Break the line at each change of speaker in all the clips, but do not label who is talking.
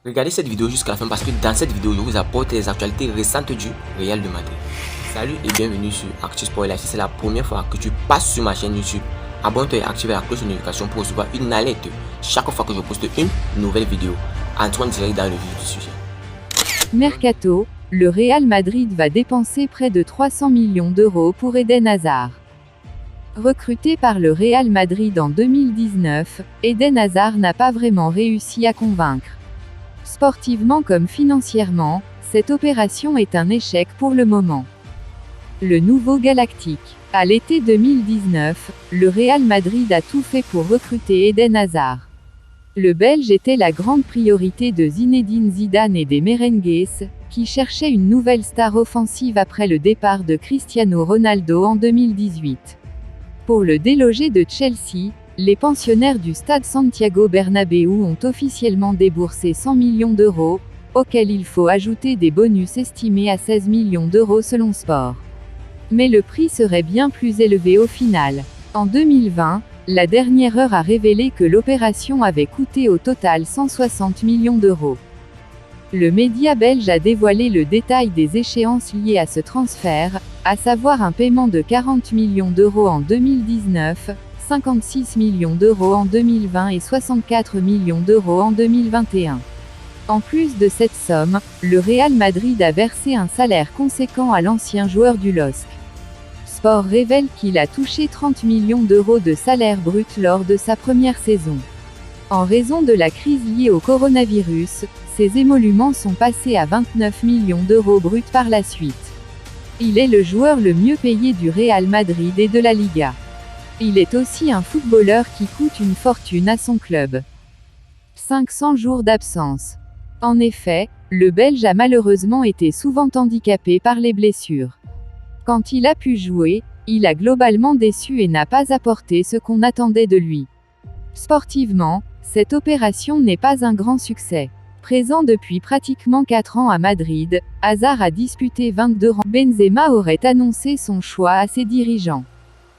Regardez cette vidéo jusqu'à la fin parce que dans cette vidéo, je vous apporte les actualités récentes du Real de Madrid. Salut et bienvenue sur Actu Sport. Si c'est la première fois que tu passes sur ma chaîne YouTube, abonne-toi et active la cloche de notification pour recevoir une alerte chaque fois que je poste une nouvelle vidéo. Entrons direct dans le vif du sujet.
Mercato, le Real Madrid va dépenser près de 300 millions d'euros pour Eden Hazard. Recruté par le Real Madrid en 2019, Eden Hazard n'a pas vraiment réussi à convaincre. Sportivement comme financièrement, cette opération est un échec pour le moment. Le nouveau Galactique. À l'été 2019, le Real Madrid a tout fait pour recruter Eden Hazard. Le Belge était la grande priorité de Zinedine Zidane et des Merengues, qui cherchaient une nouvelle star offensive après le départ de Cristiano Ronaldo en 2018. Pour le déloger de Chelsea, les pensionnaires du stade Santiago Bernabéu ont officiellement déboursé 100 millions d'euros, auxquels il faut ajouter des bonus estimés à 16 millions d'euros selon Sport. Mais le prix serait bien plus élevé au final. En 2020, la dernière heure a révélé que l'opération avait coûté au total 160 millions d'euros. Le média belge a dévoilé le détail des échéances liées à ce transfert, à savoir un paiement de 40 millions d'euros en 2019, 56 millions d'euros en 2020 et 64 millions d'euros en 2021. En plus de cette somme, le Real Madrid a versé un salaire conséquent à l'ancien joueur du LOSC. Sport révèle qu'il a touché 30 millions d'euros de salaire brut lors de sa première saison. En raison de la crise liée au coronavirus, ses émoluments sont passés à 29 millions d'euros bruts par la suite. Il est le joueur le mieux payé du Real Madrid et de la Liga. Il est aussi un footballeur qui coûte une fortune à son club. 500 jours d'absence. En effet, le Belge a malheureusement été souvent handicapé par les blessures. Quand il a pu jouer, il a globalement déçu et n'a pas apporté ce qu'on attendait de lui. Sportivement, cette opération n'est pas un grand succès. Présent depuis pratiquement 4 ans à Madrid, Hazard a disputé 22 rangs. Benzema aurait annoncé son choix à ses dirigeants.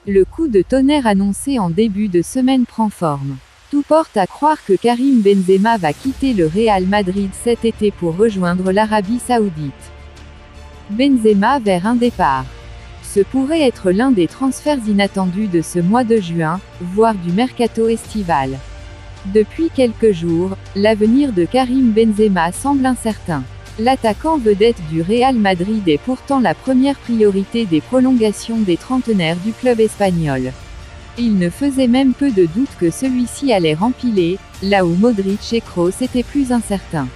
Le coup de tonnerre annoncé en début de semaine prend forme. Tout porte à croire que Karim Benzema va quitter le Real Madrid cet été pour rejoindre l'Arabie Saoudite. Benzema vers un départ. Ce pourrait être l'un des transferts inattendus de ce mois de juin, voire du mercato estival. Depuis quelques jours, l'avenir de Karim Benzema semble incertain. L'attaquant vedette du Real Madrid est pourtant la première priorité des prolongations des trentenaires du club espagnol. Il ne faisait même peu de doute que celui-ci allait rempiler, là où Modric et Kroos étaient plus incertains.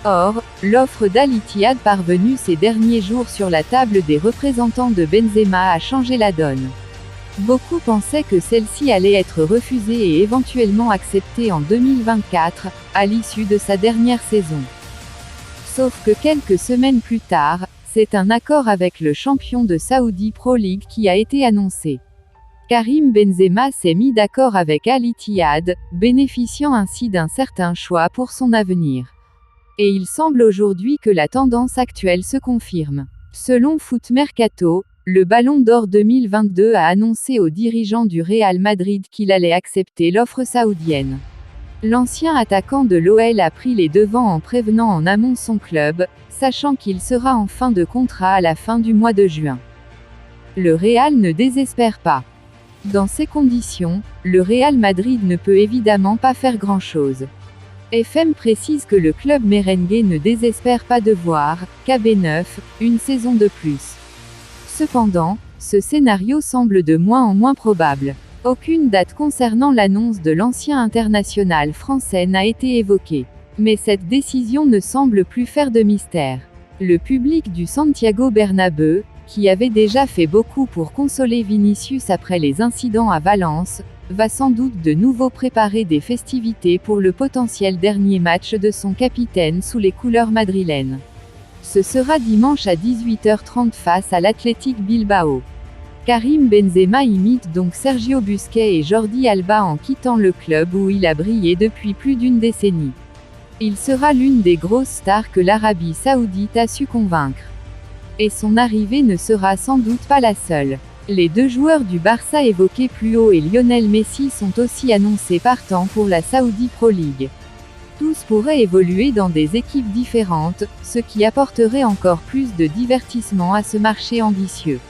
Or, l'offre d'Al Ittihad parvenue ces derniers jours sur la table des représentants de Benzema a changé la donne. Beaucoup pensaient que celle-ci allait être refusée et éventuellement acceptée en 2024, à l'issue de sa dernière saison. Sauf que quelques semaines plus tard, c'est un accord avec le champion de Saudi Pro League qui a été annoncé. Karim Benzema s'est mis d'accord avec Al Ittihad, bénéficiant ainsi d'un certain choix pour son avenir. Et il semble aujourd'hui que la tendance actuelle se confirme. Selon Foot Mercato, le Ballon d'Or 2022 a annoncé aux dirigeants du Real Madrid qu'il allait accepter l'offre saoudienne. L'ancien attaquant de l'OL a pris les devants en prévenant en amont son club, sachant qu'il sera en fin de contrat à la fin du mois de juin. Le Real ne désespère pas. Dans ces conditions, le Real Madrid ne peut évidemment pas faire grand-chose. FM précise que le club merengue ne désespère pas de voir, KB9, une saison de plus. Cependant, ce scénario semble de moins en moins probable. Aucune date concernant l'annonce de l'ancien international français n'a été évoquée. Mais cette décision ne semble plus faire de mystère. Le public du Santiago Bernabéu, qui avait déjà fait beaucoup pour consoler Vinicius après les incidents à Valence, va sans doute de nouveau préparer des festivités pour le potentiel dernier match de son capitaine sous les couleurs madrilènes. Ce sera dimanche à 18h30 face à l'Athletic Bilbao. Karim Benzema imite donc Sergio Busquets et Jordi Alba en quittant le club où il a brillé depuis plus d'une décennie. Il sera l'une des grosses stars que l'Arabie Saoudite a su convaincre. Et son arrivée ne sera sans doute pas la seule. Les deux joueurs du Barça évoqués plus haut et Lionel Messi sont aussi annoncés partant pour la Saudi Pro League. Tous pourraient évoluer dans des équipes différentes, ce qui apporterait encore plus de divertissement à ce marché ambitieux.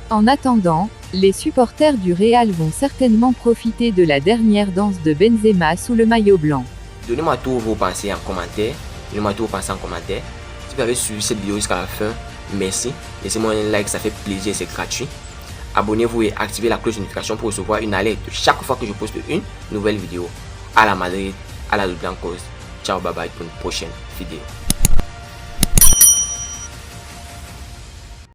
En attendant, les supporters du Real vont certainement profiter de la dernière danse de Benzema sous le maillot blanc.
Donnez-moi tous vos pensées en commentaire. Si vous avez suivi cette vidéo jusqu'à la fin, merci. Laissez-moi un like, ça fait plaisir, c'est gratuit. Abonnez-vous et activez la cloche de notification pour recevoir une alerte chaque fois que je poste une nouvelle vidéo. À la Madrid, à la Blancos. Ciao, bye bye pour une prochaine vidéo.